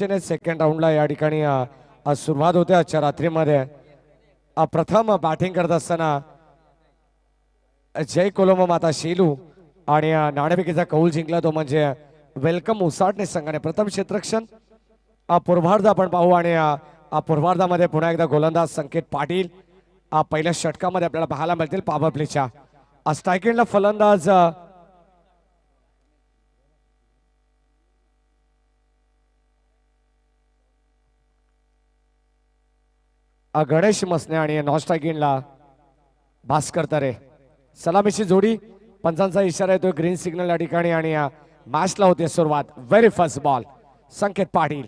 Second राऊंडला या ठिकाणी सुरुवात होते आजच्या रात्रीमध्ये. प्रथम बॅटिंग करत असताना जय कोलंबो माता शेलू आणि नाणेफेकीचा कौल जिंकला तो म्हणजे वेलकम उसाटणे संघाने. प्रथम क्षेत्ररक्षण पूर्वार्ध आपण पाहू आणि पूर्वार्धामध्ये पुन्हा एकदा गोलंदाज संकेत पाटील पहिल्या षटकामध्ये आपल्याला पाहायला मिळतील. पॉवर प्लेच्या स्ट्रायकिंगला फलंदाज गणेश मसने आणि नॉन स्ट्रायकिंगला भास्कर तरे. सलामीची जोडी पंचांचा इशारा येतोय ग्रीन सिग्नल या ठिकाणी आणि मॅचला होते सुरुवात. व्हेरी फर्स्ट बॉल संकेत पाटील.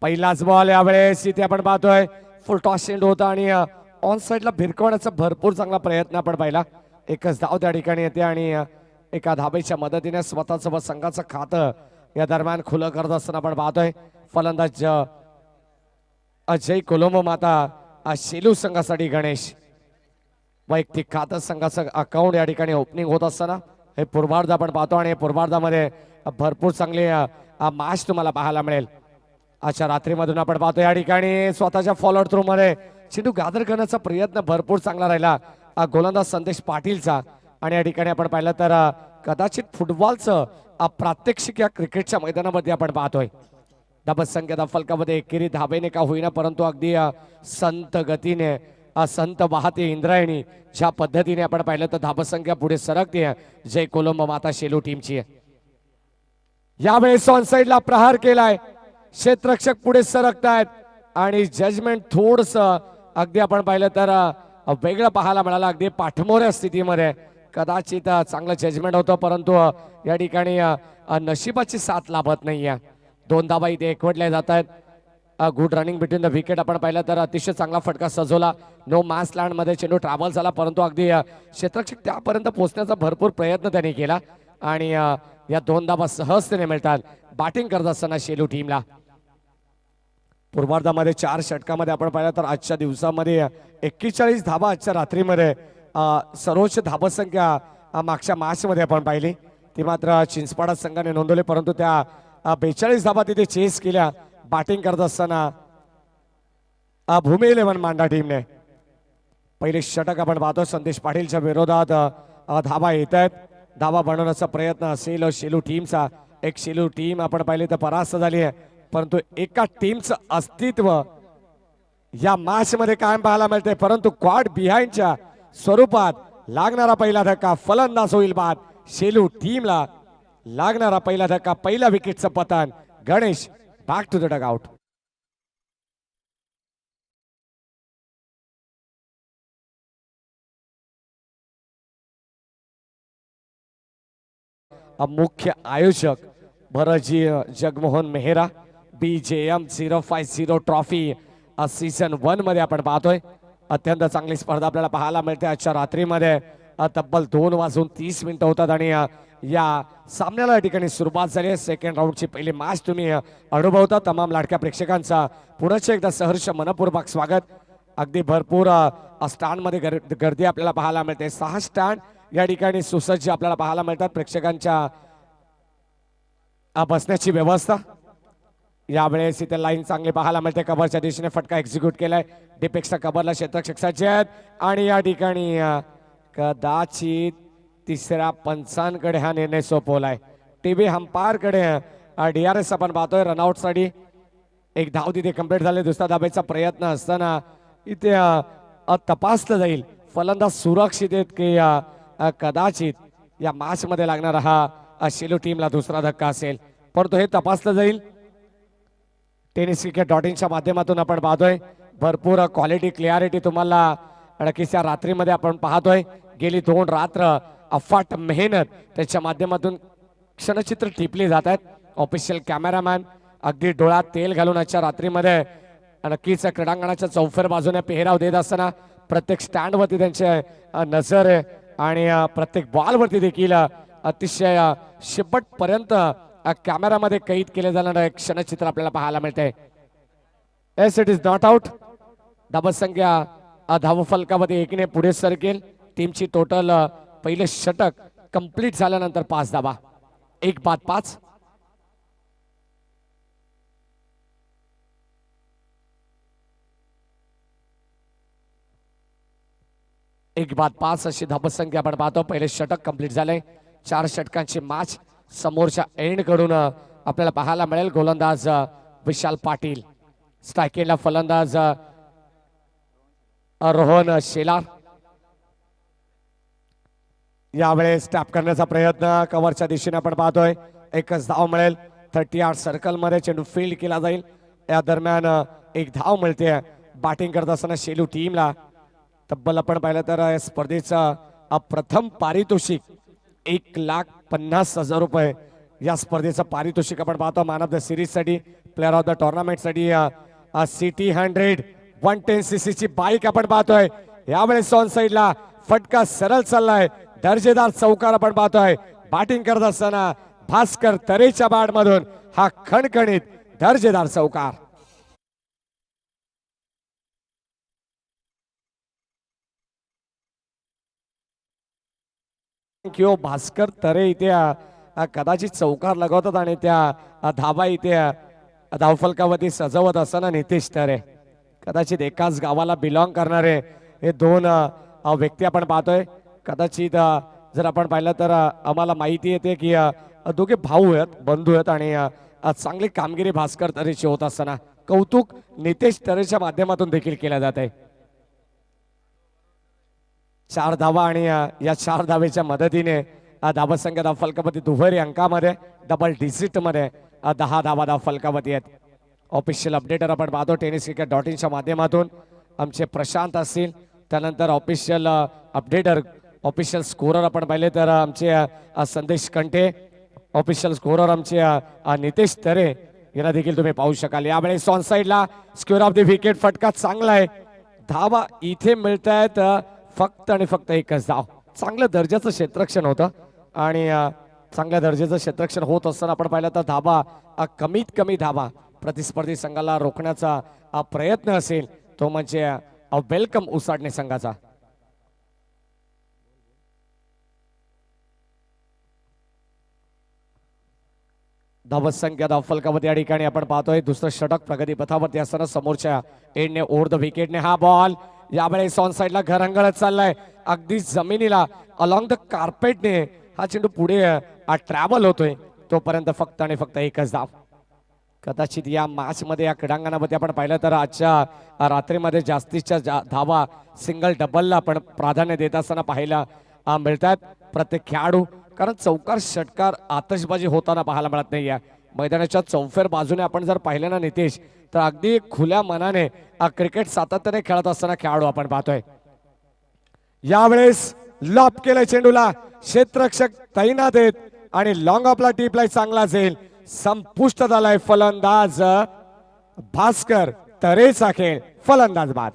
पहिलाच बॉल यावेळेस इथे आपण पाहतोय फुल टॉस चेंड होता आणि ऑन साइडला भिरकवण्याचा भरपूर चांगला प्रयत्न आपण पाहिला. एकच धाव त्या ठिकाणी येते आणि एका धाबेच्या मदतीने स्वतःचं व संघाचं खातं या दरम्यान खुलं करत असताना आपण पाहतोय फलंदाज अजय कोलंबो माता शेलू संघासाठी गणेश. वैयक्तिक खातं संघाचं अकाउंट या ठिकाणी ओपनिंग होत असताना हे पूर्वार्ध आपण पाहतो आणि पूर्वार्धामध्ये भरपूर चांगली मॅच तुम्हाला पाहायला मिळेल. आजच्या रात्रीमधून आपण पाहतो या ठिकाणी स्वतःच्या फॉलोअर थ्रू मध्ये चेंडू गादर करण्याचा प्रयत्न भरपूर चांगला राहिला गोलंदाज संदेश पाटीलचा. आणि या ठिकाणी आपण पाहिलं तर कदाचित फुटबॉलचं प्रात्यक्षिक या क्रिकेटच्या मैदानामध्ये आपण पाहतोय. धाबसंख्या फलकामध्ये एकेरी धाबेने का होईना परंतु अगदी संत गतीने संत वाहते इंद्रायणी ज्या पद्धतीने आपण पाहिलं तर धाबसंख्या पुढे सरकते जय कोलंबो माता शेलू टीमची. यावेळेस ऑन साइडला प्रहार केलाय. क्षेत्ररक्षक पुढे सरकतायत आणि जजमेंट थोडस अगदी आपण पाहिलं तर वेगळं पाहायला मिळालं. अगदी पाठमोऱ्या स्थितीमध्ये कदाचित चांगलं जजमेंट होतं परंतु या ठिकाणी नशिबाची साथ लाभत नाहीये. दोन धाबा इथे एकवटल्या जात आहेत. Good running between the wicket आपण पाहिलं तर अतिशय चांगला फटका सजवला. नो मॅच लँड मध्ये चेंडू ट्रॅव्हल झाला परंतु अगदी क्षेत्ररक्षक त्यापर्यंत पोहोचण्याचा भरपूर प्रयत्न त्यांनी केला आणि या दोन धाबा सहजतेने मिळतात बॅटिंग करत असताना शेलू टीमला. पूर्वार्धामध्ये 4 षटकामध्ये आपण पाहिलं तर आजच्या दिवसामध्ये 41 धाबा आजच्या रात्रीमध्ये सर्वोच्च धाबसंख्या मागच्या मॅच मध्ये आपण पाहिली ती मात्र चिंचपाडा संघाने नोंदवली परंतु त्या 42 धाबा तिथे चेस केल्या बॅटिंग करत असताना भूमी 11 मांडा टीमने. पहिले षटक आपण पाहतो संदेश पाटीलच्या विरोधात धाबा येत आहेत. धाबा बनवण्याचा प्रयत्न असेल शेलू टीमचा. एक शेलू टीम आपण पाहिली तर परास्त झाली आहे परंतु एका टीमचं अस्तित्व या मॅच मध्ये कायम पाहायला मिळते परंतु क्वाड बिहाइंडच्या स्वरूपात लागणारा पहिला धक्का फलंदाज होईल बाद. शेलू टीमला लागणारा पहिला धक्का पहिल्या विकेटचं पतन. Ganesh back to the dugout. मुख्य आयोजक Bharatji Jagmohan Mehra BJM 050 trophy season 1 मध्ये आपण पाहतोय. अत्यंत चांगली स्पर्धा आपल्याला पाहायला मिळते आजच्या रात्रीमध्ये. तब्बल 2:30 होतात आणि या सामन्याला या ठिकाणी सुरुवात झाली आहे. सेकंड राऊंडची पहिली मॅच तुम्ही अनुभवता. तमाम लाडक्या प्रेक्षकांचा पुन्हा एकदा सहर्ष मनपूर्वक स्वागत. अगदी भरपूर स्टँड मध्ये गर्दी आपल्याला पाहायला मिळते. 6 स्टँड या ठिकाणी सुसज्ज आपल्याला पाहायला मिळतात. प्रेक्षकांच्या बसण्याची व्यवस्था यावेळेस इथे लाईन चांगली पाहायला मिळते. कव्हरच्या दिशेने फटका एक्झिक्यूट केलाय. डिपेक्सचा कव्हरला क्षेत्ररक्षक सज्ज आहेत आणि या ठिकाणी कदाचित तिसऱ्या पंचांकडे हा निर्णय सोपवलाय. टीव्ही अंपायर कडे DRS आपण पाहतोय रनआउट साठी. एक धाव तिथे कंप्लीट झाले. दुसरा धाब्याचा प्रयत्न असताना इथे तपासलं जाईल फलंदाज सुरक्षित आहेत की कदाचित या मॅच मध्ये लागणारा हा शेलू टीमला दुसरा धक्का असेल परंतु हे तपासलं जाईल. टेनिस क्रिकेट.inच्या माध्यमातून आपण पाहतोय भरपूर क्वालिटी क्लिअरिटी तुम्हाला नक्कीच या रात्रीमध्ये आपण पाहतोय. गेली 2 रात्र अफाट मेहनत त्याच्या माध्यमातून क्षणचित्र टिपली जात आहेत. ऑफिशियल कॅमेरामॅन अगदी डोळ्यात तेल घालून आजच्या रात्रीमध्ये नक्कीच क्रीडांगणाच्या चौफेर बाजूने पेहराव देत असताना प्रत्येक स्टँड वरती त्यांचे नजर आहे आणि प्रत्येक बॉल वरती देखील अतिशय शेपट पर्यंत कॅमेरामध्ये कैद केले जाणारे एक क्षणचित्र आपल्याला पाहायला मिळते. As it is not out. धाबसंख्या धावफलकामध्ये 1 ने पुढे सरकेल. टीमची टोटल पहिले षटक कंप्लीट झाल्यानंतर 5 धाबा. 1 बाद 5. एक बाद 5 अशी धावसंख्या आपण पाहतो. पहिले षटक कंप्लीट झाले. 4 षटकांची मॅच समोरच्या एंड कडून आपल्याला पाहायला मिळेल. गोलंदाज विशाल पाटील, स्ट्रायकिंगला फलंदाज रोहन शेलार. यावेळेस टॅप करण्याचा प्रयत्न कव्हरच्या दिशेने आपण पाहतोय. एकच धाव मिळेल. 38 सर्कल मध्ये चेंडू फील्ड केला जाईल. या दरम्यान एक धाव मिळते. बॅटिंग करत असताना शेलू टीमला तब्बल आपण पाहिलं तर या स्पर्धेचा प्रथम पारितोषिक 1,50,000 रुपये या स्पर्धेचं पारितोषिक आपण पाहतो. मॅन ऑफ द सिरीज साठी, प्लेअर ऑफ द टुर्नामेंट साठी सिटी 100 110cc ची बाईक आपण पाहतोय. यावेळेस ऑन साइडला फटका सरळ चाललाय. दर्जेदार चौकार आपण पाहतोय. बॅटिंग करत असताना भास्कर तरेच्या बॅट मधून हा खणखणीत दर्जेदार चौकार. किंवा भास्कर तरे इथे कदाचित चौकार लगवतात आणि त्या धाबा इथे धावफलकावरती सजवत असताना नितेश तरे, कदाचित एकाच गावाला बिलॉंग करणारे हे दोन व्यक्ती आपण पाहतोय. कदाचित जर आपण पाहिलं तर आम्हाला माहिती येते की दोघे भाऊ आहेत, बंधू आहेत आणि चांगली कामगिरी भास्कर तरेची होत असताना कौतुक नितेश तरेच्या माध्यमातून देखील केलं जात आहे. 4 धावा आणि या 4 धावेच्या मदतीने धावसंख्या धावफलकावरती दुहेरी अंकामध्ये डबल डिजिट मध्ये 10 धावा धावफलकावरती आहेत. ऑफिशियल अपडेटर आपण पाहतो tenniscricket.in च्या माध्यमातून आमचे प्रशांत असतील. त्यानंतर ऑफिशियल अपडेटर, ऑफिशियल स्कोरर आपण पाहिले तर आमचे संदेश कंटे, ऑफिशियल स्कोरर आमचे नितेश तरे यांना देखील तुम्ही पाहू शकाल. यावेळेस ऑन साइडला स्क्वेअर ऑफ द विकेट फटका चांगला आहे. धावा इथे मिळत आहेत फक्त आणि फक्त एकच धाव. चांगल्या दर्जाचं क्षेत्ररक्षण होतं आणि चांगल्या दर्जाचं क्षेत्ररक्षण होत असताना आपण पाहिलं तर धावा कमीत कमी धावा प्रतिस्पर्धी संघाला रोखण्याचा प्रयत्न असेल तो म्हणजे वेलकम उसाडणे संघाचा. धावसंख्या धावफलकावरती या ठिकाणी आपण पाहतोय. दुसरं षटक प्रगती पथावरती असताना समोरच्या एंडने ओव्हर द विकेटने हा बॉल यावेळेस ऑन साइडला घरंगळत चाललाय. अगदी जमिनीला अलॉंग द कार्पेटने हा चेंडू पुढे ट्रॅव्हल होतोय. तोपर्यंत फक्त आणि फक्त एकच धाव. कदाचित या मॅच मध्ये या क्रीडांगणामध्ये आपण पाहिलं तर आजच्या रात्रीमध्ये जास्तीच्या धावा सिंगल डबलला आपण प्राधान्य देत असताना पाहायला मिळतात प्रत्येक खेळाडू. कारण चौकार षटकार आतषबाजी होताना पाहायला मिळत नाहीये. मैदानाच्या चौफेर बाजूने आपण जर पाहिलं ना नितेश, तर अगदी खुल्या मनाने क्रिकेट सातत्याने खेळत असताना खेळाडू आपण पाहतोय. यावेळेस लॉप केलंय चेंडूला, क्षेत्ररक्षक तैनात आहेत आणि लॉंग ऑफला टीपला चांगला जाईल. संपुष्ट झालाय फलंदाज भास्कर तरेचा खेळ. फलंदाज बाद.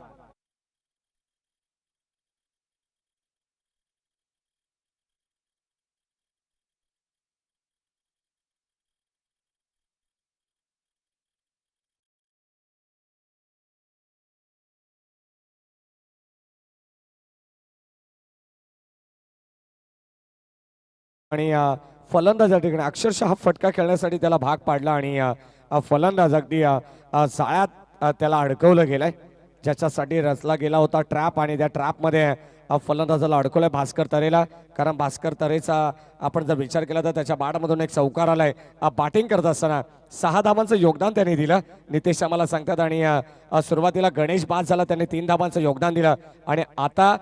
आणि फलंदाज या ठिकाणी अक्षरशः हा फटका खेळण्यासाठी त्याला भाग पाडला आणि फलंदाज अगदी जाळ्यात त्याला अडकवलं गेलंय, ज्याच्यासाठी रचला गेला होता ट्रॅप आणि त्या ट्रॅपमध्ये फलंदाजाला अडकवलंय भास्कर तरेला. कारण भास्कर तरेचा आपण जर विचार केला तर त्याच्या बॅटमधून एक चौकार आलाय. बॅटिंग करत असताना 6 धावांचं योगदान त्यांनी दिलं नितेश आम्हाला सांगतात. आणि सुरुवातीला गणेश बाद झाला, त्यांनी 3 धावांचं योगदान दिलं आणि आता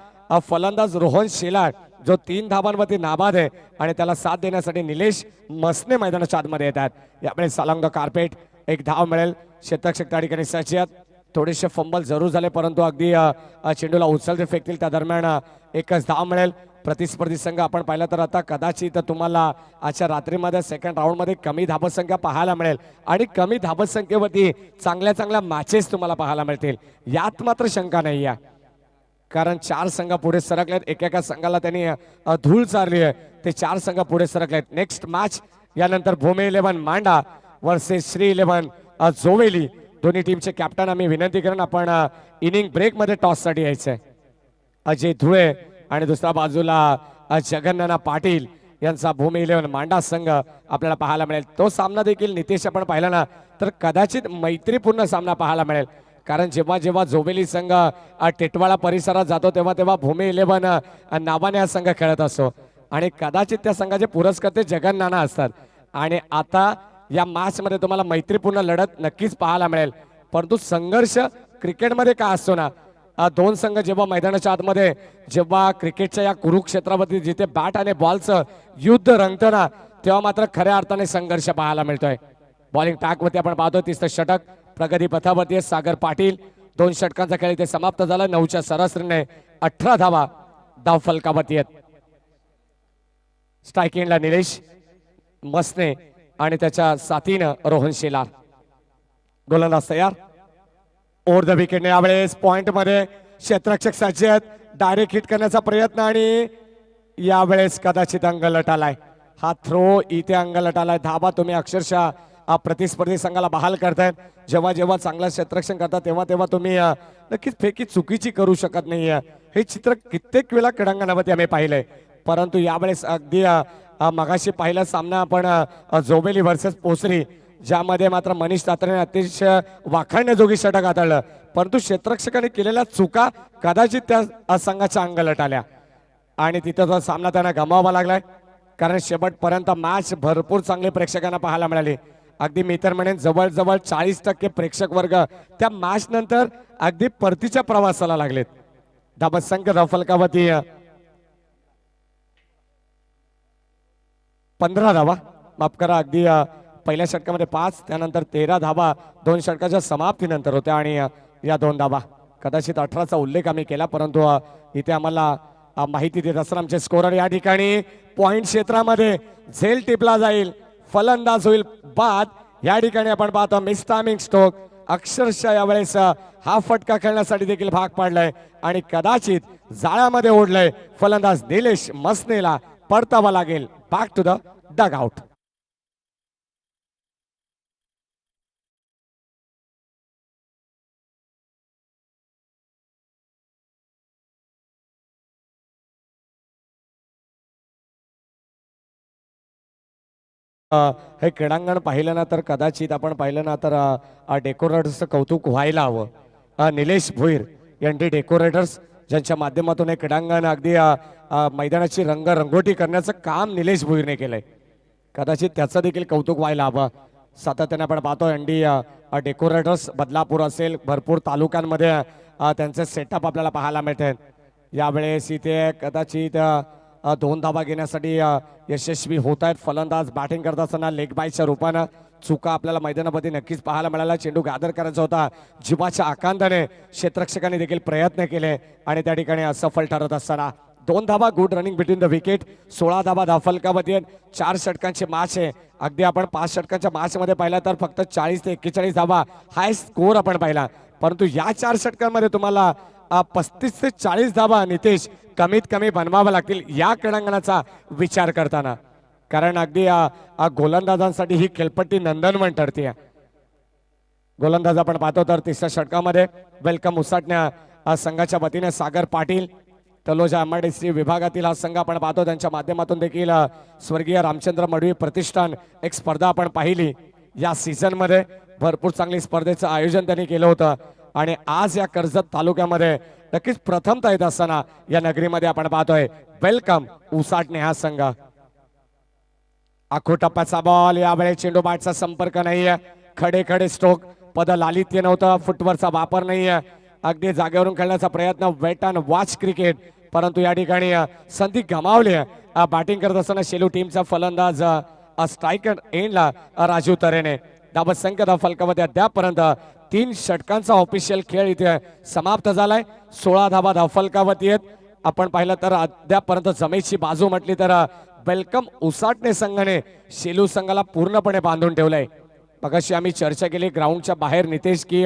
फलंदाज रोहन शेलार जो 3 धावांवरती नाबाद आहे आणि त्याला साथ देण्यासाठी निलेश मसने मैदानाच्या आतमध्ये येतात. यामुळे सलंग कार्पेट एक धाव मिळेल. क्षेत्ररक्षक त्या ठिकाणी सज्ज. थोडेसे फंबल जरूर झाले परंतु अगदी चेंडूला उचलते फेकतील त्या दरम्यान एकच धाव मिळेल. प्रतिस्पर्धी संघ आपण पाहिलं तर आता कदाचित तुम्हाला आजच्या रात्रीमध्ये सेकंड राऊंडमध्ये कमी धावसंख्या पाहायला मिळेल आणि कमी धावसंख्येवरती चांगल्या चांगल्या मॅचेस तुम्हाला पाहायला मिळतील, यात मात्र शंका नाही आहे. कारण 4 संघ पुढे सरकलेत. एकेका संघाला त्यांनी धूळ चारली आहे. ते 4 संघ पुढे सरकलेत. नेक्स्ट मॅच यानंतर भूमी 11 मांडा वर्सेस श्री 11 जोवेली. दोन्ही टीमचे कॅप्टन आम्ही विनंती करून आपण इनिंग ब्रेक मध्ये टॉस साठी यायचंय. अजय धुळे आणि दुसऱ्या बाजूला जगन्नाना पाटील यांचा भूमी 11 मांडा संघ आपल्याला पाहायला मिळेल. तो सामना देखील नितेश आपण पाहिला ना तर कदाचित मैत्रीपूर्ण सामना पाहायला मिळेल. कारण जेव्हा जेव्हा जोबेली संघ टिटवाळा परिसरात जातो तेव्हा तेव्हा भूमी 11 नावाने हा संघ खेळत असतो आणि कदाचित त्या संघाचे पुरस्कर्ते जगन नाना असतात. आणि आता या मॅच मध्ये तुम्हाला मैत्रीपूर्ण लढत नक्कीच पाहायला मिळेल. परंतु संघर्ष क्रिकेटमध्ये का असतो ना, दोन संघ जेव्हा मैदानाच्या आतमध्ये जेव्हा क्रिकेटच्या या कुरुक्षेत्रावरती जिथे बॅट आणि बॉलचं युद्ध रंगतं ना, तेव्हा मात्र खऱ्या अर्थाने संघर्ष पाहायला मिळतोय. बॉलिंग टॅकवरती आपण पाहतो तिसरं षटक प्रगती पथावरती आहे सागर पाटील. 2 षटकांचा खेळ इथे समाप्त झाला. 9च्या सरासरीने 18 धावा धाव फलकावरती आहेत. स्ट्राईक एंडला निलेश मसने आणि त्याच्या साथीनं रोहन शेलार. गोलंदाज तयार. ओव्हर द विकेटने यावेळेस पॉइंट मध्ये क्षेत्ररक्षक सज्ज आहेत. डायरेक्ट हिट करण्याचा प्रयत्न आणि यावेळेस कदाचित अंगलट आलाय. हा थ्रो इथे अंगलट आलाय. धाबा तुम्ही अक्षरशः प्रतिस्पर्धी संघाला बहाल करतायत. जेव्हा जेव्हा चांगलं क्षेत्ररक्षण करतात तेव्हा तेव्हा तुम्ही नक्कीच फेकी चुकीची करू शकत नाही. हे चित्र कित्येक वेळा क्रीडांगणावरती आम्ही पाहिलंय. परंतु यावेळेस अगदी मगाशी पहिला सामना आपण जोबेली वर्सेस पोसरी ज्यामध्ये मात्र मनीष तात्रेने अतिशय वाखाणण्याजोगी षटक हाताळलं. परंतु क्षेत्ररक्षकाने केलेल्या चुका कदाचित त्या संघाच्या अंगलट आल्या आणि तिथं तो सामना त्यांना गमावावा लागलाय. कारण शेवटपर्यंत मॅच भरपूर चांगली प्रेक्षकांना पाहायला मिळाली. अगदी मी तर म्हणेन जवळजवळ 40% प्रेक्षक वर्ग त्या मॅच नंतर अगदी परतीच्या प्रवासाला लागलेत. धाबा संघ फलकावरती 15 धावा माफ करा. अगदी पहिल्या षटकामध्ये 5 त्यानंतर 13 धावा 2 षटकाच्या समाप्तीनंतर होत्या आणि या 2 धावा कदाचित 18चा उल्लेख आम्ही केला. परंतु इथे आम्हाला माहिती देत असताना आमचे स्कोरर या ठिकाणी पॉइंट क्षेत्रामध्ये झेल टिपला जाईल. फलंदाज होईल बाद. या ठिकाणी आपण पाहतो मिस टायमिंग स्ट्रोक अक्षरशः यावेळेस हा फटका खेळण्यासाठी देखील भाग पाडलाय आणि कदाचित जाळ्यामध्ये ओढलंय. फलंदाज निलेश मसनेला परतावा लागेल. Back to the dugout. हे क्रीडांगण पाहिलं ना तर कदाचित आपण पाहिलं ना तर डेकोरेटर्सचं कौतुक व्हायला हवं. निलेश भोईर यांनी डेकोरेटर्स ज्यांच्या माध्यमातून हे क्रीडांगण अगदी मैदानाची रंगरंगोटी करण्याचं काम निलेश भोईरने केलंय. कदाचित त्याचं देखील कौतुक व्हायला हवं. सातत्याने आपण पाहतो एनडी डेकोरेटर्स बदलापूर असेल भरपूर तालुक्यांमध्ये त्यांचे सेटअप आपल्याला पाहायला मिळते. यावेळेस इथे कदाचित 2 धावा घेण्यासाठी यशस्वी होत आहेत. फलंदाज बॅटिंग करत असताना लेग बायच्या रूपानं चुका आपल्याला मैदानामध्ये नक्कीच पाहायला मिळाला. चेंडू गादर करायचा होता. जीवाच्या आकांताने क्षेत्ररक्षकांनी देखील प्रयत्न केले आणि त्या ठिकाणी असफल ठरत असताना 2 धावा. Good running between the wicket. 16 धावा धावफलकावरती. 4 षटकांचे मॅच आहे. अगदी आपण 5 षटकांच्या मॅच मध्ये पाहिला तर फक्त 40 ते 41 धावा हाय स्कोर आपण पाहिला. परंतु या 4 षटकांमध्ये तुम्हाला 35 ते 40 धावा नितेश कमीत कमी बनवावं लागतील या क्रीडांगणाचा विचार करताना. कारण अगदी गोलंदाजांसाठी ही खेळपट्टी नंदनवन ठरते. गोलंदाज आपण पाहतो तर तिसऱ्या षटकामध्ये वेलकम उसाटण्या संघाच्या वतीने सागर पाटील. तलोजा MIDC विभागातील हा संघ आपण पाहतो. त्यांच्या माध्यमातून देखील स्वर्गीय रामचंद्र मडवी प्रतिष्ठान एक स्पर्धा आपण पाहिली. या सीझन मध्ये भरपूर चांगली स्पर्धेचं आयोजन त्यांनी केलं होतं आणि आज या कर्जत तालुक्यामध्ये नक्कीच प्रथमता येत असताना या नगरीमध्ये आपण पाहतोय वेलकम उसाटणे हा संघ. आखो टप्प्याचा बॉल. यावेळेस चेंडू बॅटचा संपर्क नाहीये. खडे खडे स्ट्रोक. पद लालित्य नव्हतं. फुटवरचा वापर नाहीये. अगदी जागेवरून खेळण्याचा प्रयत्न. Wait and watch cricket. परंतु या ठिकाणी संधी गमावली. बॅटिंग करत असताना शेलू टीमचा फलंदाज स्ट्रायकर एंडला राजू तरेने. धाबा संघ फलकामध्ये अद्यापपर्यंत 3 षटकांचा ऑफिशियल खेळ इथे समाप्त झालाय. 16 धावा धावफलकावरती आहेत. आपण पाहिलं तर अद्यापपर्यंत जमेची बाजू म्हटली तर वेलकम उसाटणे संघाने शेलू संघाला पूर्णपणे बांधून ठेवलंय. मगाशी आम्ही चर्चा केली ग्राउंडच्या बाहेर नितेश की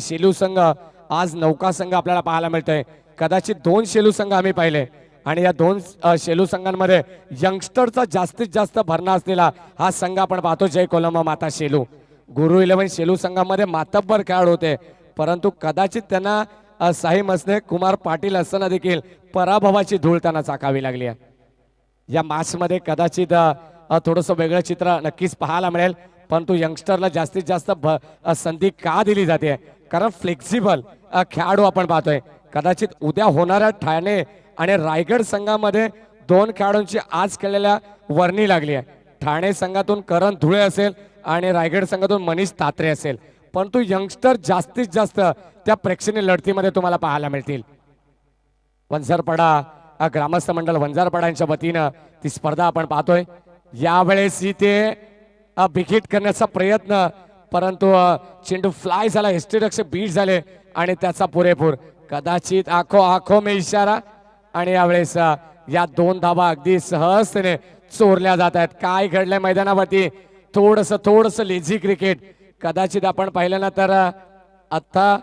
शेलू संघ आज नौका संघ आपल्याला पाहायला मिळतोय. कदाचित 2 शेलू संघ आम्ही पाहिले आणि या 2 शेलू संघांमध्ये यंगस्टरचा जास्तीत जास्त भरणा असलेला हा संघ आपण पाहतो. जय कोलंबा माता शेलू. गुरु 11 शेलू संघामध्ये मातब्बर खेळाडू होते. परंतु कदाचित त्यांना साई मसने कुमार पाटील असताना देखील पराभवाची धूळ त्यांना चाकावी लागली आहे. या मॅच मध्ये कदाचित थोडंसं वेगळं चित्र नक्कीच पाहायला मिळेल. परंतु यंगस्टरला जास्तीत जास्त संधी का दिली जाते कारण फ्लेक्झिबल खेळाडू आपण पाहतोय. कदाचित उद्या होणाऱ्या ठाणे आणि रायगड संघामध्ये दोन खेळाडूंची आज केलेल्या वर्णी लागली आहे. ठाणे संघातून करण धुळे असेल आणि रायगड संघातून मनीष तात्रे असेल, परंतु यंगस्टर जास्तीत जास्त त्या प्रेक्षणीय लढतीमध्ये तुम्हाला पाहायला मिळतील. वंजारपाडा ग्रामस्थ मंडळ वंजारपाडा यांच्या वतीनं ती स्पर्धा आपण पाहतोय. यावेळेस इथे बिकिट करण्याचा प्रयत्न, परंतु चेंडू फ्लाय झाला, हिस्टेरिक्स बीट झाले आणि त्याचा पुरेपूर कदाचित आखो में इशारा. आणि यावेळेस या दोन धावा अगदी सहजतेने चोरल्या जात आहेत. काय घडलंय मैदानावरती? थोडस लेझी क्रिकेट. कदाचित आपण पाहिलं ना तर आता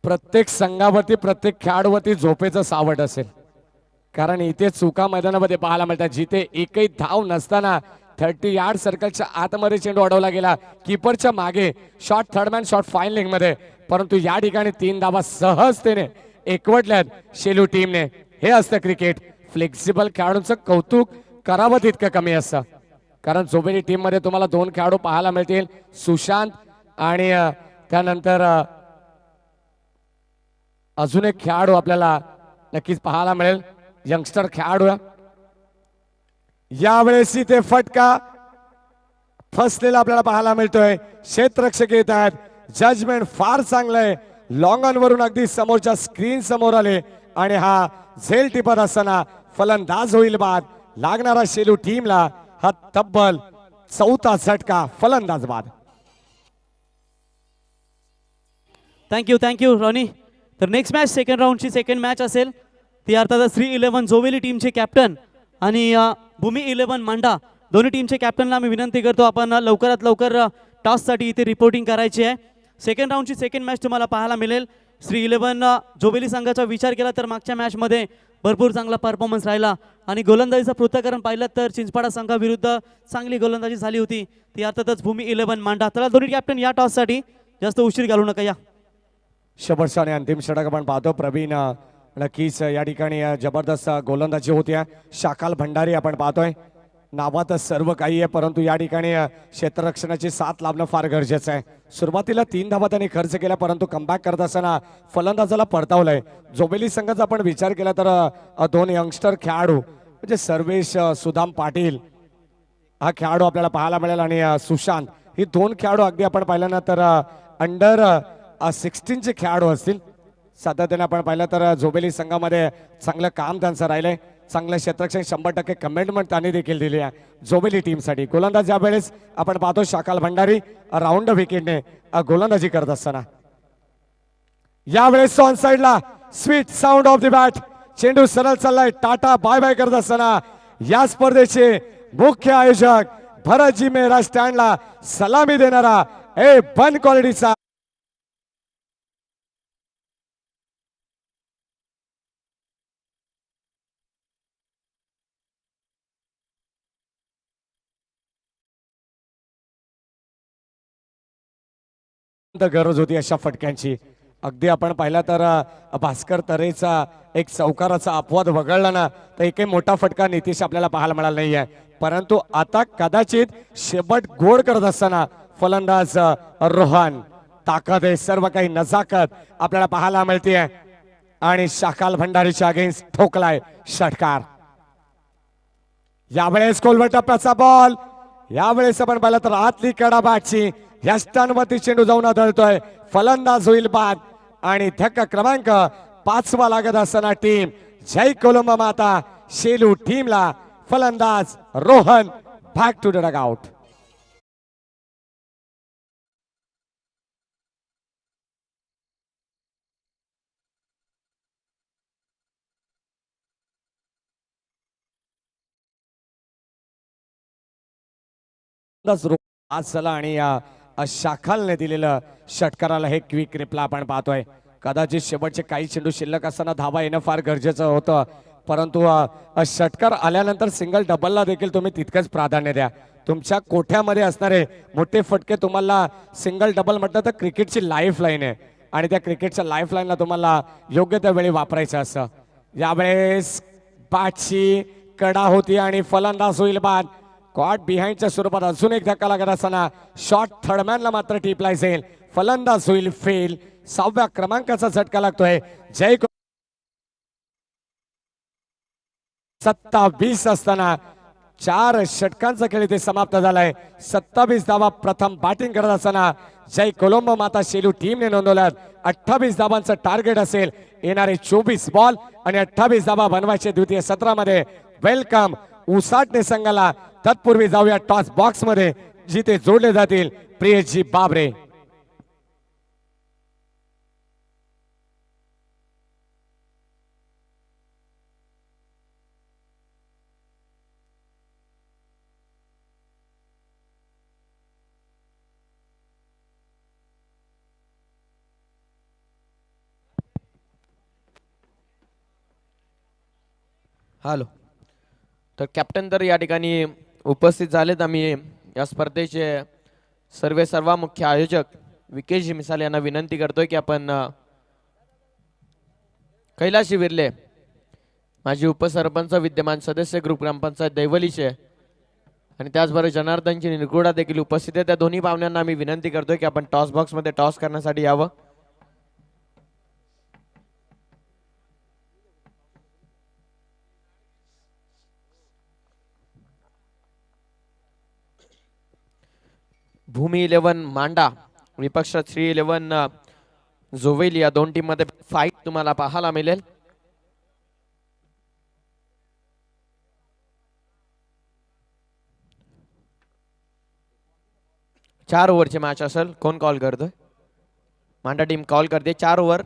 प्रत्येक संघावरती प्रत्येक खेळाडूवरती झोपेचं सावट असेल, कारण इथे चुका मैदानामध्ये पाहायला मिळतात. जिथे एकही धाव नसताना 30 यार्ड सर्कलच्या आतमध्ये चेंडू अडवला गेला, कीपरच्या मागे shot third man shot fine leg मध्ये, परंतु या ठिकाणी 3 धावा सहजतेने एकवटल्यात शेलू टीमने. हे असतं क्रिकेट. फ्लेक्सिबल खेळाडूंचं कौतुक करावं तितकं कमी असतं, कारण जोबेली टीम मध्ये तुम्हाला 2 खेळाडू पाहायला मिळतील, सुशांत आणि त्यानंतर अजून एक खेळाडू आपल्याला नक्कीच पाहायला मिळेल, यंगस्टर खेळाडू. यावेळेस इथे फटका फसलेला आपल्याला पाहायला मिळतोय. क्षेत्ररक्षक येत आहेत. जजमेंट फार चांगलं आहे. लॉंग ऑन वरून अगदी समोरच्या स्क्रीन समोर आले आणि हा झेल टिपत असताना फलंदाज होईल बाद. लागणारा शेलू टीमला हा तब्बल 4था झटका, फलंदाज बाद. Thank you Ronnie. तर नेक्स्ट मॅच सेकंड राऊंडची सेकंड मॅच असेल ती अर्थात श्री 11 जोवेली टीमचे कॅप्टन आणि भूमी 11 मांडा दोन्ही टीमचे कॅप्टनला मी विनंती करतो आपण लवकरात लवकर टॉससाठी इथे रिपोर्टिंग करायची आहे. सेकंड राऊंडची सेकंड मॅच तुम्हाला पाहायला मिळेल. श्री 11 जोबेली संघाचा विचार केला तर मागच्या मॅचमध्ये भरपूर चांगला परफॉर्मन्स राहिला आणि गोलंदाजीचं पृथक्करण पाहिलं तर चिंचपाडा संघाविरुद्ध चांगली गोलंदाजी झाली होती. ती अर्थातच भूमी 11 मांडा. तर दोन्ही कॅप्टन या टॉससाठी जास्त उशीर घालू नका. या शेवटचा आणि अंतिम षटक आपण पाहतो. प्रवीण नक्कीच या ठिकाणी जबरदस्त गोलंदाजी होत्या. शाकाल भंडारी आपण पाहतोय. नावातच सर्व काही आहे, परंतु या ठिकाणी क्षेत्ररक्षणाची साथ लाभणं फार गरजेचं आहे. सुरुवातीला 3 धावा त्यांनी खर्च केल्या, परंतु कमबॅक करत असताना फलंदाजाला परतावलंय. जोबेली संघाचा आपण विचार केला तर 2 यंगस्टर खेळाडू म्हणजे सर्वेश सुदाम पाटील हा खेळाडू आपल्याला पाहायला मिळेल आणि सुशांत ही 2 खेळाडू अगदी आपण पाहिलं ना तर अंडर 16चे खेळाडू असतील. सातत्याने आपण पाहिलं तर जोबेली संघामध्ये चांगलं काम त्यांचं राहिलंय. चांगलं क्षेत्ररक्षण 100% कमिटमेंट त्यांनी देखील दिली आहे जोबेली टीमसाठी. गोलंदाज यावेळेस आपण पाहतो शाकाल भंडारी राऊंड विकेटने गोलंदाजी करत असताना. यावेळेस ऑन साइडला sweet sound of the bat, चेंडू सरळ चाललाय. टाटा बाय बाय करत असताना या स्पर्धेचे मुख्य आयोजक भरतजी मेहरा स्टँडला सलामी देणारा बन क्वालिटीचा गरज होती अशा फटक्यांची. अगदी आपण पाहिला तर भास्कर तरेचा एक चौकाराचा अपवाद वगळला ना तर एकही मोठा फटका नितीश आपल्याला पाहायला मिळाला नाहीये. परंतु आता कदाचित शेवट गोड करत असताना फलंदाज रोहन ताकद आहे, सर्व काही नजाकत आपल्याला पाहायला मिळते आणि शाकाल भंडारीच्या अगेन्स्ट ठोकलाय षटकार. यावेळेस खोलवर टप्प्याचा बॉल. यावेळेस आपण पाहिलं तर आतली कडा बॅटची या स्थानवरती चेंडू जाऊन आदळतोय. फलंदाज होईल बाद आणि धक्का क्रमांक 5वा लागत असताना टीम जय कोलंबा माता शेलू टीमला फलंदाज Rohan back to the dugout. आज चला आणि शाखालने दिलेलं षटकाराला हे क्विक रिप्ला आपण पाहतोय. कदाचित शेवटचे काही चेंडू शिल्लक असताना धावा येणं फार गरजेचं होतं, परंतु षटकार आल्यानंतर सिंगल डबलला देखील तुम्ही तितकंच प्राधान्य द्या. तुमच्या कोठ्यामध्ये असणारे मोठे फटके तुम्हाला सिंगल डबल म्हटलं तर क्रिकेटची लाईफ लाईन आहे आणि त्या क्रिकेटच्या लाईफ लाईनला तुम्हाला योग्य त्या वेळी वापरायचं असतं. यावेळेस बॅटची कडा होती आणि फलंदाज होईल बाद. कॉट बिहाइंडच्या स्वरूपात अजून एक धक्का लागत असताना शॉट थर्डमॅनला मात्र टिपलाय जाईल. फलंदाज होईल फेल. 6व्या क्रमांकाचा झटका लागतोय. जय 27 असताना 4 षटकांचा खेळ इथे समाप्त झालाय. 27 धावा प्रथम बॅटिंग करत असताना जय कोलंबो माता शेलू टीमने नोंदवल्यात. 28 धावांचं टार्गेट असेल. येणारे 24 बॉल आणि 28 धावा बनवायचे द्वितीय सत्रामध्ये. वेलकम उसाटणे संघाला. तत्पूर्वी जाऊया टॉस बॉक्स मध्ये जिथे जोडले जातील प्रियजी बाबरे. हॅलो. तर कॅप्टन तर या ठिकाणी उपस्थित झालेत. आम्ही या स्पर्धेचे सर्व मुख्य आयोजक विकेशजी मिसाल यांना विनंती करतोय की आपण कैलाशी विर्ले माजी उपसरपंच विद्यमान सदस्य ग्रुप ग्रामपंचायत दैवलीचे आणि त्याचबरोबर जनार्दनजी निरगुडा देखील उपस्थित आहे. त्या दोन्ही पाहुण्यांना आम्ही विनंती करतोय की आपण टॉस बॉक्स मध्ये टॉस करण्यासाठी यावं. भूमी 11 मांडा विपक्ष 3-11 जोवेली या दोन टीम मध्ये फाईट तुम्हाला पाहायला मिळेल. चार ओव्हरची मॅच असेल. कोण कॉल करतोय? मांडा टीम कॉल करते. 4 ओव्हर.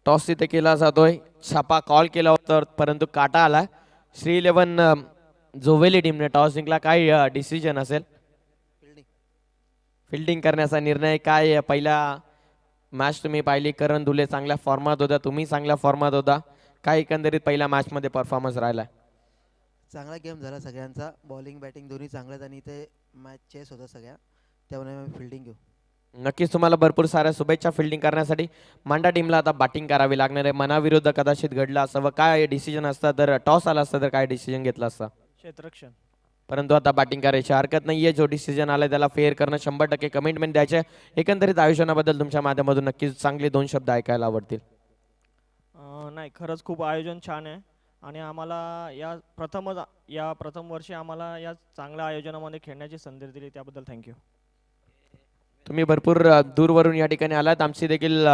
टॉस तिथे केला जातोय. छापा कॉल केला होता परंतु काटा आला. 3-11 जोवेली टीमने टॉस जिंकला. काय डिसिजन असेल? फिल्डिंग करण्याचा निर्णय. काय पहिला मॅच तुम्ही पाहिली, करण धुले चांगल्या फॉर्मात होता, तुम्ही चांगल्या फॉर्मात होता, काय एकंदरीत पहिल्या मॅच मध्ये परफॉर्मन्स राहिला? चांगला गेम झाला सगळ्यांचा. बॉलिंग बॅटिंग दोन्ही चांगल्यात आणि इथे मॅच चेस होता सगळ्या, त्यामुळे आम्ही फिल्डिंग घेऊ. नक्कीच तुम्हाला भरपूर साऱ्या शुभेच्छा फिल्डिंग करण्यासाठी. मांडा टीमला आता बॅटिंग करावी लागणार आहे. मनाविरुद्ध कदाचित घडलं असावं. काय डिसिजन असतं तर टॉस आला असता तर काय डिसिजन घेतला असता? क्षेत्ररक्षण. परंतु आता बॅटिंग करायची हरकत नाहीये. जो डिसिजन आलाय त्याला फेअर करणं 100% कमिटमेंट द्यायचे. एकंदरीत आयोजनाबद्दल तुमच्या माध्यमातून नक्कीच चांगले 2 शब्द ऐकायला आवडतील. नाही, खरंच खूप आयोजन छान आहे आणि आम्हाला या प्रथम वर्षी आम्हाला या चांगल्या आयोजनामध्ये खेळण्याची संधी दिली त्याबद्दल थँक्यू. तुम्ही भरपूर दूरवरून या ठिकाणी आलात. आमची देखील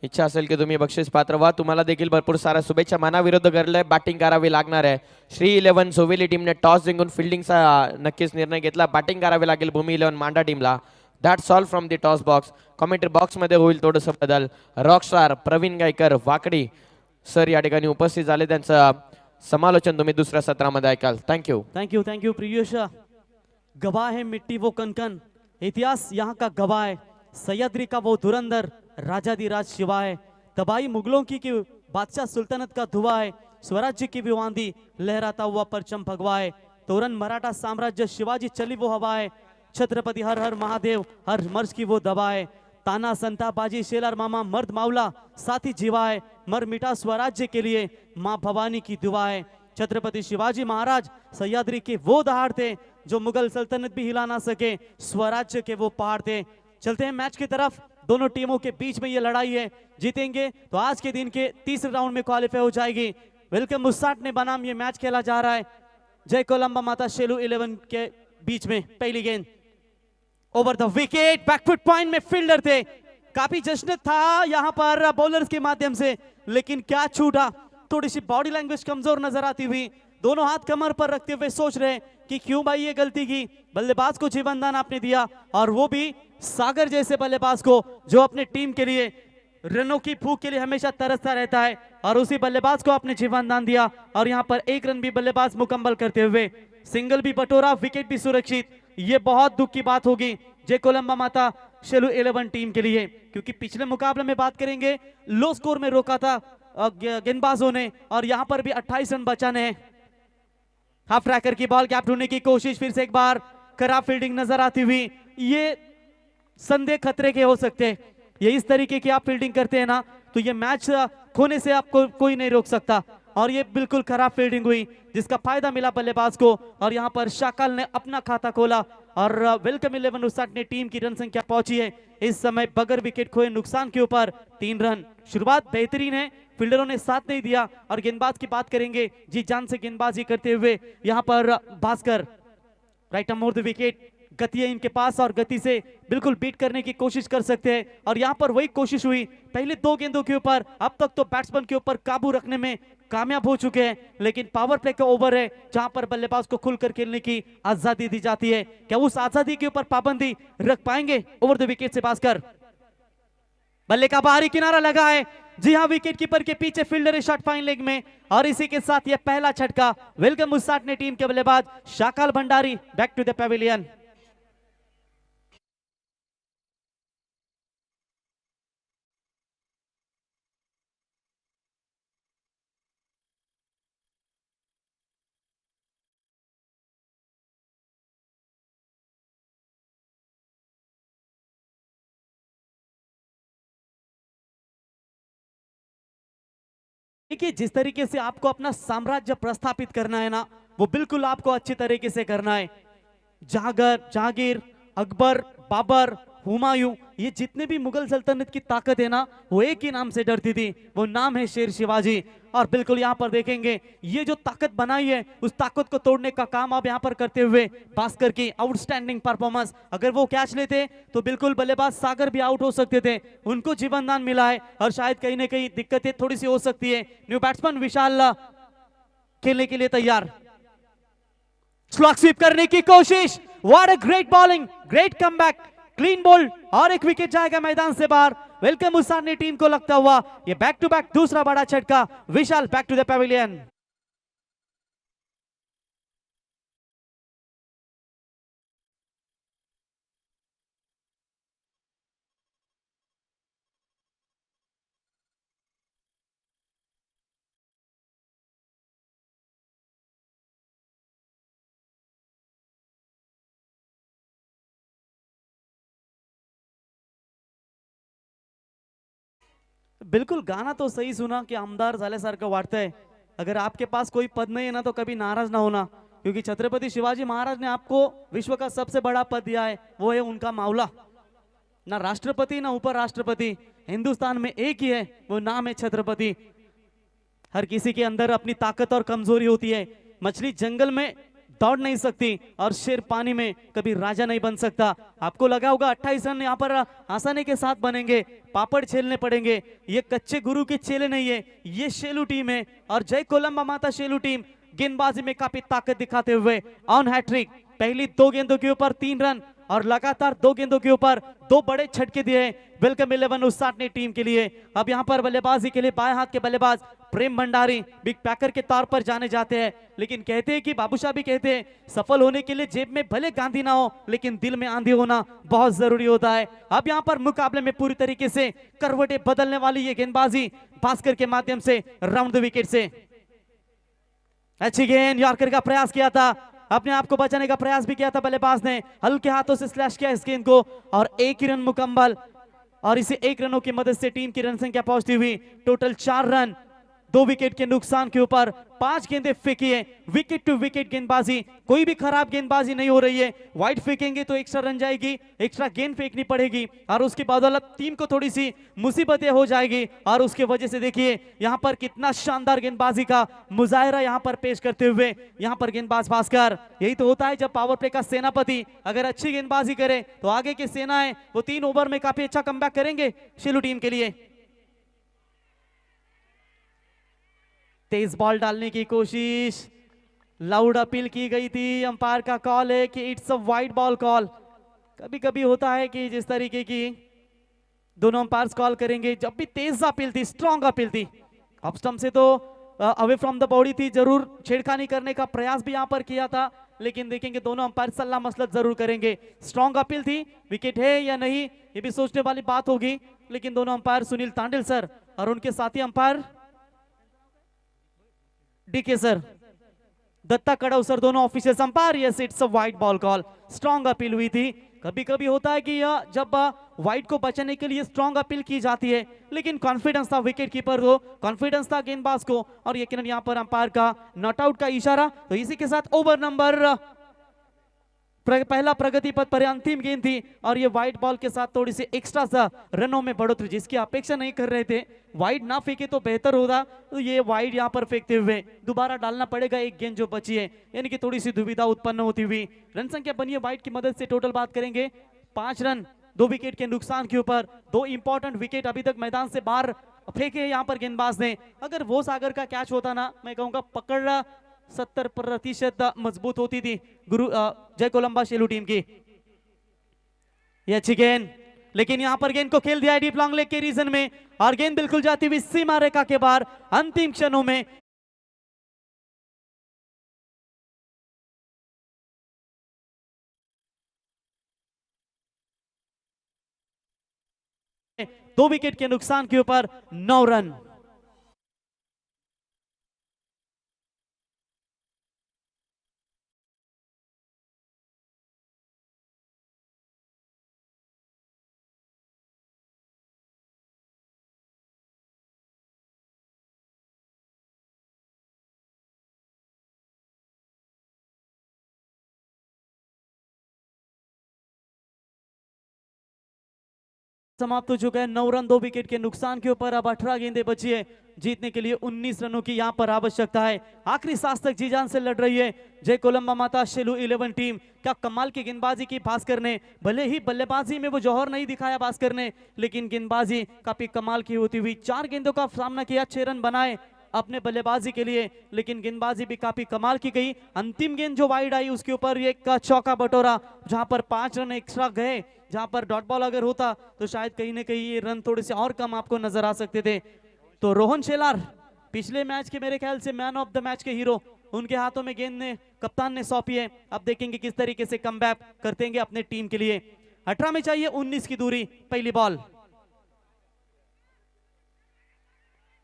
इच्छा असेल की तुम्ही बक्षीस पात्र व्हा. तुम्हाला देखील भरपूर साऱ्या शुभेच्छा. मनाविरुद्ध घडलंय, बॅटिंग करावी लागणार आहे. 3-11 जोवेली टीमने टॉस जिंकून फिल्डिंगचा नक्कीच निर्णय घेतला. बॅटिंग करावी लागेल भूमी 11 मांडा टीमला. That's all from the toss box. Commentary बॉक्समध्ये होईल थोडंसं बदल. रॉकस्टार प्रवीण गायकर वाकडी सर या ठिकाणी उपस्थित झाले. त्यांचं समालोचन तुम्ही दुसऱ्या सत्रामध्ये ऐकाल. थँक्यू. थँक्यू प्रियुष. गवाह है मिट्टी वो कनकन, इतिहास यहाँ का गवाह है. सह्याद्री का वो धुरंधर राजाधिराज शिवा है. तबाही मुगलों की बादशाह सुल्तनत का धुआ है. स्वराज्य की भी आंधी लहराता हुआ परचम भगवा है. तोरण मराठा साम्राज्य शिवाजी चली वो हवा है. छत्रपति हर हर महादेव हर मर्ज की वो दवा है. ताना संता बाजी शेलार मामा मर्द मावला साथी जीवा है. मर मिटा स्वराज्य के लिए माँ भवानी की दुआ है. छत्रपति शिवाजी महाराज सह्याद्री के वो दहाड़ थे जो मुगल सल्तनत भी हिला ना सके. स्वराज्य के वो पहाड़ थे. चलते हैं मैच की तरफ. दोनों टीमों के बीच में ये लड़ाई है. जीतेंगे तो आज के दिन के तीसरे राउंड में क्वालिफाई हो जाएगी. वेलकम मुस्साटने बनाम ये मैच खेला जा रहा है. जय कोलंबा माता शेलू 11 के बीच में पहली गेंद over the wicket. Back foot point में फील्डर थे. काफी जश्न था यहां पर बॉलर्स के माध्यम से, लेकिन क्या छूटा. थोड़ी सी बॉडी लैंग्वेज कमजोर नजर आती हुई. दोनों हाथ कमर पर रखते हुए सोच रहे कि क्यों भाई ये गलती की. बल्लेबाज को जीवनदान आपने दिया और वो भी सागर जैसे बल्लेबाज को जो अपने टीम के लिए रनों की भूख के लिए हमेशा तरसता रहता है, और उसी बल्लेबाज को आपने जीवनदान दिया. और यहाँ पर 1 रन भी बल्लेबाज मुकम्मल करते हुए सिंगल भी बटोरा, विकेट भी सुरक्षित. ये बहुत दुख की बात होगी जय कोलंबा माता शेलू 11 टीम के लिए, क्योंकि पिछले मुकाबले में बात करेंगे लो स्कोर में रोका था गेंदबाजों ने, और यहाँ पर भी 28 रन बचाने हैं. हाफ ट्रैकर की बॉल गैप ढूंढने की कोशिश, फिर से एक बार खराब फील्डिंग नजर आती हुई. ये संदेह खतरे के हो सकते हैं. ये इस तरीके की आप फील्डिंग करते हैं ना तो ये मैच खोने से आपको कोई नहीं रोक सकता. और ये बिल्कुल खराब फील्डिंग हुई जिसका फायदा मिला बल्लेबाज को और यहाँ पर शाकल ने अपना खाता खोला और वेलकम 11 उसाट ने टीम की रन संख्या पहुंची है इस समय बगैर विकेट खोए नुकसान के ऊपर 3 रन। शुरुआत बेहतरीन है, फील्डरों ने साथ नहीं दिया और गेंदबाज की बात करेंगे जी जान से गेंदबाजी करते हुए यहाँ पर Bhaskar right more the wicket, गति है इनके पास और गति से बिल्कुल बीट करने की कोशिश कर सकते हैं और यहाँ पर वही कोशिश हुई पहले 2 गेंदों के ऊपर। अब तक तो बैट्समैन के ऊपर काबू रखने में कामयाब हो चुके हैं, लेकिन पावर प्ले का ओवर है जहां पर बल्लेबाज को खुलकर खेलने की आजादी दी जाती है। क्या उस आजादी के ऊपर पाबंदी रख पाएंगे ओवर द विकेट से भास्कर? बल्ले का बाहरी किनारा लगा है, जी हाँ, विकेट कीपर के पीछे फील्डर है शॉट फाइन लेग में और इसी के साथ यह पहला छटका। वेलकम उसाट ने टीम के बल्लेबाज Shakal Bhandari back to the pavilion. देखिए जिस तरीके से आपको अपना साम्राज्य प्रस्थापित करना है ना, वो बिल्कुल आपको अच्छी तरीके से करना है। जहांगीर, अकबर, बाबर, हुमायूं, ये जितने भी मुगल सल्तनत की ताकत है ना, वो एक ही नाम से डरती थी, वो नाम है शेर शिवाजी। और बिल्कुल यहाँ पर देखेंगे ये जो ताकत बनाई है उस ताकत को तोड़ने का काम अब यहाँ पर करते हुए भास्कर की आउटस्टैंडिंग परफॉर्मेंस। अगर वो कैच लेते तो बिल्कुल बल्लेबाज सागर भी आउट हो सकते थे, उनको जीवनदान मिला है और शायद कहीं ना कहीं दिक्कतें थोड़ी सी हो सकती है। न्यू बैट्समैन विशाल खेलने के लिए तैयार, स्लॉग स्वीप करने की कोशिश, what a great bowling, great comeback, clean bowled और एक विकेट जाएगा मैदान से बाहर। वेलकम उसाट ने टीम को लगता हुआ ये बैक टू बैक दूसरा बड़ा झटका। विशाल बैक टू द पेविलियन। बिल्कुल गाना तो सही सुना कि आमदार झाल्यासारखं वाटतंय। अगर आपके पास कोई पद नहीं है ना तो कभी नाराज ना होना, क्योंकि छत्रपति शिवाजी महाराज ने आपको विश्व का सबसे बड़ा पद दिया है, वो है उनका मावला। ना राष्ट्रपति ना उपराष्ट्रपति, हिंदुस्तान में एक ही है, वो नाम है छत्रपति। हर किसी के अंदर अपनी ताकत और कमजोरी होती है। मछली जंगल में दौड़ नहीं सकती और शेर पानी में कभी राजा नहीं बन सकता। आपको लगा होगा 28 रन यहाँ पर आसानी के साथ बनेंगे, पापड़ छेलने पड़ेंगे। ये कच्चे गुरु के चेले नहीं है, ये शेलू टीम है और जय कोलंबा माता शेलू टीम गेंदबाजी में काफी ताकत दिखाते हुए ऑन हैट्रिक। पहली 2 गेंदों के ऊपर 3 रन और लगातार 2 गेंदों के ऊपर 2 बड़े छटके दिए वेलकम 11 उसाट ने टीम के लिए। अब यहाँ पर बल्लेबाजी के लिए बाएं हाथ के बल्लेबाज प्रेम भंडारी बिग पैकर के तौर पर जाने जाते हैं, लेकिन कहते हैं कि बाबूशाह भी कहते हैं सफल होने के लिए जेब में भले गांधी ना हो लेकिन दिल में आंधी होना बहुत जरूरी होता है। अब यहाँ पर मुकाबले में पूरी तरीके से करवटें बदलने वाली ये गेंदबाजी भास्कर के माध्यम से राउंड द विकेट से। अच्छी गेंद, यॉर्कर का प्रयास किया था, अपने आप को बचाने का प्रयास भी किया था बल्लेबाज ने, हल्के हाथों से स्लैश किया इस गेंद को और 1 ही रन मुकम्मल। और इसे 1 रनों की मदद से टीम की रन संख्या पहुंचती हुई टोटल 4 रन 2 विकेट के नुकसान के ऊपर 5 गेंदें फेंकी है। विकेट टू विकेट गेंदबाजी, कोई भी खराब गेंदबाजी नहीं हो रही है। वाइड फेंकेंगे तो एक्स्ट्रा रन जाएगी, एक्स्ट्रा गेंद फेंकनी पड़ेगी और उसकी बदौलत टीम को थोड़ी सी मुसीबतें हो जाएगी। और उसके वजह से देखिए यहाँ पर कितना शानदार गेंदबाजी का मुजाहरा यहाँ पर पेश करते हुए यहाँ पर गेंदबाज भास्कर। यही तो होता है जब पावर प्ले का सेनापति अगर अच्छी गेंदबाजी करे तो आगे की सेना है वो 3 ओवर में काफी अच्छा कमबैक करेंगे शेलू टीम के लिए। तेज बॉल डालने की कोशिश, लाउड अपील की गई थी, अंपायर का कॉल है कि it's a wide ball call. कभी कभी होता है कि जिस तरीके की दोनों अंपायर्स कॉल करेंगे, जब भी तेज अपील थी, स्ट्रॉन्ग अपील थी, ऑफ स्टंप से तो अवे फ्रॉम द बॉडी थी, जरूर छेड़खानी करने का प्रयास भी यहां पर किया था, लेकिन देखेंगे दोनों अंपायर सलाह मसलत जरूर करेंगे। स्ट्रॉन्ग अपील थी, विकेट है या नहीं ये भी सोचने वाली बात होगी, लेकिन दोनों अंपायर सुनील तांडिल सर और उनके साथी umpire DK sir, Datta Kadav sir, दोनों official umpire, yes it's a wide ball call. Strong appeal हुई थी कभी कभी होता है कि जब वाइड को बचाने के लिए स्ट्रांग अपील की जाती है, लेकिन कॉन्फिडेंस था विकेट कीपर को, कॉन्फिडेंस था गेंदबाज को, और यकीनन यहाँ पर अंपायर का नॉट आउट का इशारा। तो इसी के साथ ओवर नंबर पहला प्रगति पथ पर अंतिम गेंद थी, और ये वाइड बॉल के साथ थोड़ी सी एक्स्ट्रा सा रनों में बढ़ोतरी जिसकी अपेक्षा नहीं कर रहे थे। वाइड ना फेंके तो बेहतर होता, तो ये वाइड यहाँ पर फेंकते हुए दोबारा डालना पड़ेगा एक गेंद जो बची है, यानी कि थोड़ी सी दुविधा उत्पन्न होती हुई। रन संख्या बनी है वाइड की मदद से, टोटल बात करेंगे 5 रन 2 विकेट के नुकसान के ऊपर। 2 इंपॉर्टेंट विकेट अभी तक मैदान से बाहर फेंके यहाँ पर गेंदबाज ने। अगर वो सागर का कैच होता ना, मैं कहूंगा पकड़ 70% मजबूत होती थी गुरु जय कोलंबा शेलू टीम की। ये अच्छी गेंद, लेकिन यहां पर गेंद को खेल दिया है डीप लॉन्ग लेग के रीजन में, और गेंद बिल्कुल जाती हुई सीमा रेखा के बाहर अंतिम क्षणों में। दो विकेट के नुकसान के ऊपर 9 रन। समाप्त हो चुका है 9 रन 2 विकेट के नुकसान के ऊपर। अब 18 गेंदें बची है, जीतने के लिए 19 रनों की यहां पर आवश्यकता है। आखिरी सांस तक जी जान से लड़ रही है जय कोलंबा माता शेलू 11 टीम। क्या कमाल की गेंदबाजी की भास्कर ने, भले ही बल्लेबाजी में वो जौहर नहीं दिखाया भास्कर ने, लेकिन गेंदबाजी काफी कमाल की होती हुई। 4 गेंदों का सामना किया, 6 रन बनाए अपने बल्लेबाजी के लिए, लेकिन गेंदबाजी भी काफी कमाल की गई। अंतिम गेंद जो वाइड आई उसके ऊपर एक चौका बटोरा, जहां पर 5 रन एक्स्ट्रा गए, जहां पर डॉट बॉल अगर होता तो शायद कहीं ना कहीं ये रन थोड़े से और कम आपको नजर आ सकते थे। तो रोहन शेलार पिछले मैच के मेरे ख्याल से मैन ऑफ द मैच के हीरो, उनके हाथों में गेंद ने कप्तान ने सौंपी है। अब देखेंगे किस तरीके से कमबैक करते हैं अपने टीम के लिए। 18 में चाहिए 19 की दूरी। पहली बॉल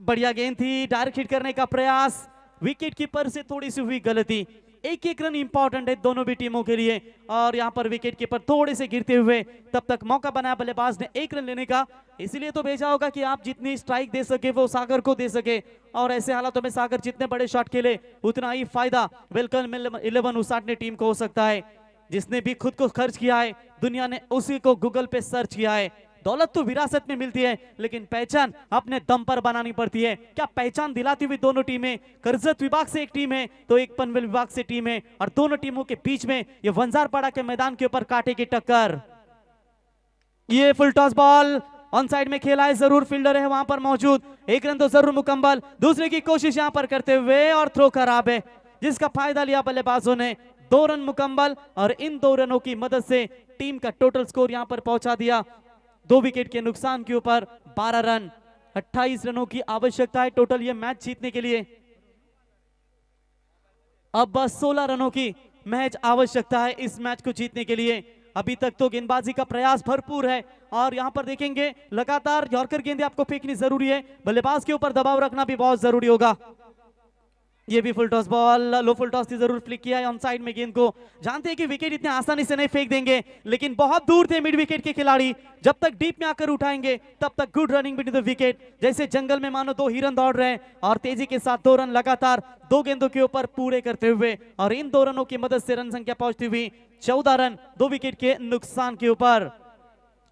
बढ़िया गेंद थी, डायरेक्ट हिट करने का प्रयास, विकेट कीपर से थोड़ी सी हुई गलती। एक एक रन इंपॉर्टेंट है दोनों भी टीमों के लिए, और यहां पर विकेट कीपर थोड़े से गिरते हुए, तब तक मौका बनाया बल्लेबाज ने 1 रन लेने का। इसीलिए तो भेजा होगा कि आप जितनी स्ट्राइक दे सके वो सागर को दे सके, और ऐसे हालातों में सागर जितने बड़े शॉट खेले उतना ही फायदा वेलकम 11 उसाटने टीम को हो सकता है। जिसने भी खुद को खर्च किया है, दुनिया ने उसी को गूगल पे सर्च किया है। दौलत तो विरासत में मिलती है, लेकिन पहचान अपने दम पर बनानी पड़ती है। क्या पहचान दिलाती हुई दोनों टीमें, करजत विभाग से एक टीम है तो एक पनवेल विभाग से टीम है, और दोनों टीमों के बीच में ये वंजारपाड़ा के मैदान के ऊपर कांटे की टक्कर। ये फुल टॉस बॉल ऑन साइड में खेला है, जरूर फील्डर है वहां पर मौजूद। 1 रन तो जरूर मुकम्मल, दूसरे की कोशिश यहां पर करते हुए, और थ्रो खराब है जिसका फायदा लिया बल्लेबाजों ने। 2 रन मुकम्मल, और इन 2 रनों की मदद से टीम का टोटल स्कोर यहां पर पहुंचा दिया 2 विकेट के नुकसान के ऊपर 12 रन। 28 रनों की आवश्यकता है टोटल ये मैच जीतने के लिए। अब बस 16 रनों की मैच आवश्यकता है इस मैच को जीतने के लिए। अभी तक तो गेंदबाजी का प्रयास भरपूर है, और यहां पर देखेंगे लगातार यॉर्कर गेंदें आपको फेंकनी जरूरी है, बल्लेबाज के ऊपर दबाव रखना भी बहुत जरूरी होगा। ये भी फुल टॉस बॉल, लो फुल टॉस थी, जरूर फ्लिक किया है ऑन साइड में गेंद को। जानते हैं कि विकेट इतने आसानी से नहीं फेंक देंगे, लेकिन बहुत दूर थे मिड विकेट के खिलाड़ी। जब तक डीप में आकर उठाएंगे तब तक good running between the wicket, जैसे जंगल में मानो 2 हिरन दौड़ रहे हैं, और तेजी के साथ 2 रन लगातार 2 गेंदों के ऊपर पूरे करते हुए, और इन 2 रनों की मदद से रन संख्या पहुंचती हुई 14 रन 2 विकेट के नुकसान के ऊपर।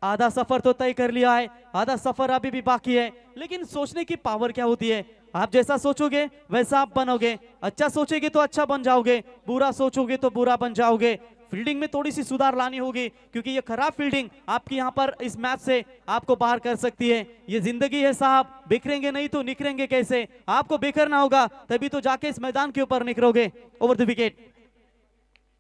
आधा सफर तो तय कर लिया है, आधा सफर अभी भी बाकी है, लेकिन सोचने की पावर क्या होती है। आप जैसा सोचोगे वैसा आप बनोगे, अच्छा सोचोगे तो अच्छा बन जाओगे, बुरा सोचोगे तो बुरा बन जाओगे। फील्डिंग में थोड़ी सी सुधार लानी होगी, क्योंकि ये खराब फील्डिंग आपकी यहाँ पर इस मैच से आपको बाहर कर सकती है। ये जिंदगी है साहब, बिखरेंगे नहीं तो निखरेंगे कैसे। आपको बिखरना होगा तभी तो जाके इस मैदान के ऊपर निखरोगे। ओवर द विकेट,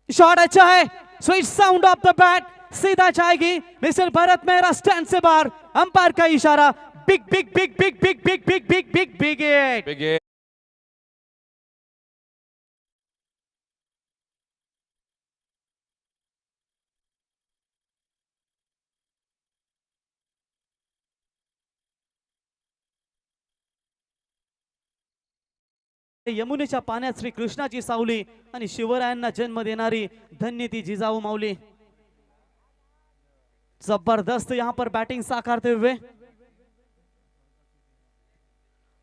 शॉट अच्छा है, switch sound off the bat, सीधा जाएगी मिस्टर भरत मेहरा स्टैंड से बाहर। अंपायर का इशारा, big big big big big big big big big big big. यमुनेच्या पाण्यात श्री कृष्णाची सावली आणि शिवरायांना जन्म देणारी धन्य ती जिजाऊ माऊली। जबरदस्त यहाँ पर बैटिंग साकारते हुए।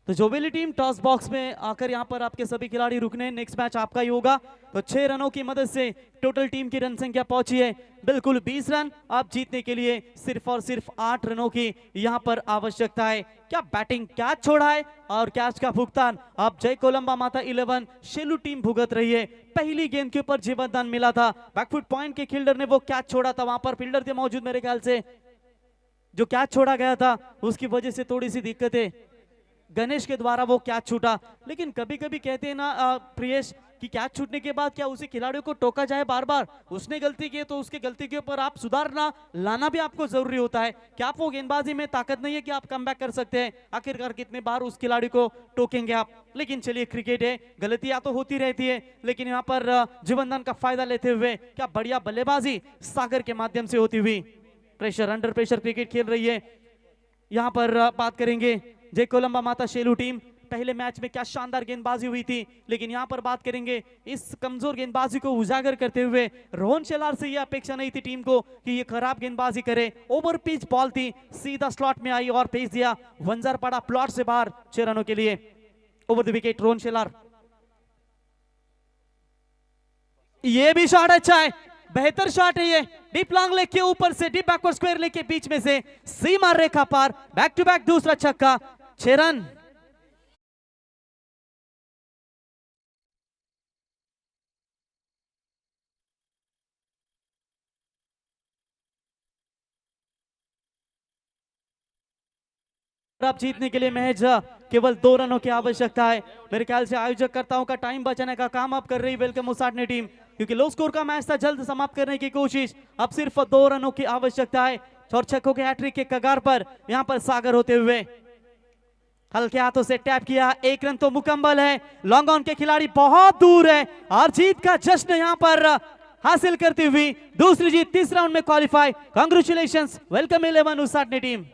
तो जोवेली टीम टॉस बॉक्स में आकर यहाँ पर आपके सभी खिलाड़ी रुकने, नेक्स्ट मैच आपका ही होगा। तो 6 रनों की मदद से टोटल टीम की रन संख्या पहुंची है बिल्कुल 20 रन। आप जीतने के लिए सिर्फ और सिर्फ 8 रनों की यहाँ पर आवश्यकता है। क्या बैटिंग, कैच छोड़ा है और कैच का भुगतान अब जय कोलंबा माता 11 शेलू टीम भुगत रही है। पहली गेंद के ऊपर जीवनदान मिला था, बैकफुट पॉइंट के फील्डर ने वो कैच छोड़ा था, वहां पर फील्डर थे मौजूद, मेरे ख्याल से जो कैच छोड़ा गया था उसकी वजह से थोड़ी सी दिक्कतें, गणेश के द्वारा वो कैच छूटा। लेकिन कभी कभी कहते हैं ना प्रियेश कि कैच छूटने के बाद क्या उसी खिलाड़ियों को टोका जाए बार बार, उसने गलती की तो उसके गलती के ऊपर आप सुधारना लाना भी आपको जरूरी होता है। क्या आप वो गेंदबाजी में ताकत नहीं है कि आप कमबैक कर सकते हैं? आखिरकार कितने बार उस खिलाड़ी को टोकेंगे आप? लेकिन चलिए, क्रिकेट है, गलतियां तो होती रहती है, लेकिन यहाँ पर जीवनदान का फायदा लेते हुए क्या बढ़िया बल्लेबाजी सागर के माध्यम से होती हुई। प्रेशर, अंडर प्रेशर क्रिकेट खेल रही है। यहाँ पर बात करेंगे जय कोलंबा माता शेलू टीम, पहले मैच में क्या शानदार गेंदबाजी हुई थी, लेकिन यहाँ पर बात करेंगे इस कमजोर गेंदबाजी को उजागर करते हुए रोहन शेलार से यह अपेक्षा नहीं थी टीम को कि ये खराब गेंदबाजी करे। ओवर पिच बॉल थी, सीधा स्लॉट में आई और भेज दिया, वंजर पड़ा प्लॉट से बाहर 6 रनों के लिए। Over the wicket Rohan Shelar. ये भी शॉट अच्छा है, बेहतर शॉट है ये, डीप लॉन्ग लेग के ऊपर से, डीप बैकवर्ड स्क्वायर लेग के बीच में से सीमा रेखा पार, बैक टू बैक दूसरा छक्का, 6 रन। आप जीतने के लिए महज केवल 2 रनों की आवश्यकता है। मेरे ख्याल से आयोजकर्ताओं का टाइम बचाने का काम अब कर रही वेलकम मुसाटने टीम, क्योंकि लो स्कोर का मैच था, जल्द समाप्त करने की कोशिश। अब सिर्फ 2 रनों की आवश्यकता है। और छक्कों के हैट्रिक के कगार पर यहाँ पर सागर होते हुए हल्के हाथों से टैप किया, 1 रन तो मुकम्मल है। लॉन्ग ऑन के खिलाड़ी बहुत दूर है और जीत का जश्न यहाँ पर हासिल करती हुई दूसरी जीत 30 राउंड में क्वालिफाई। कांग्रेचुलेशंस, वेलकम 11 मुसाटने टीम।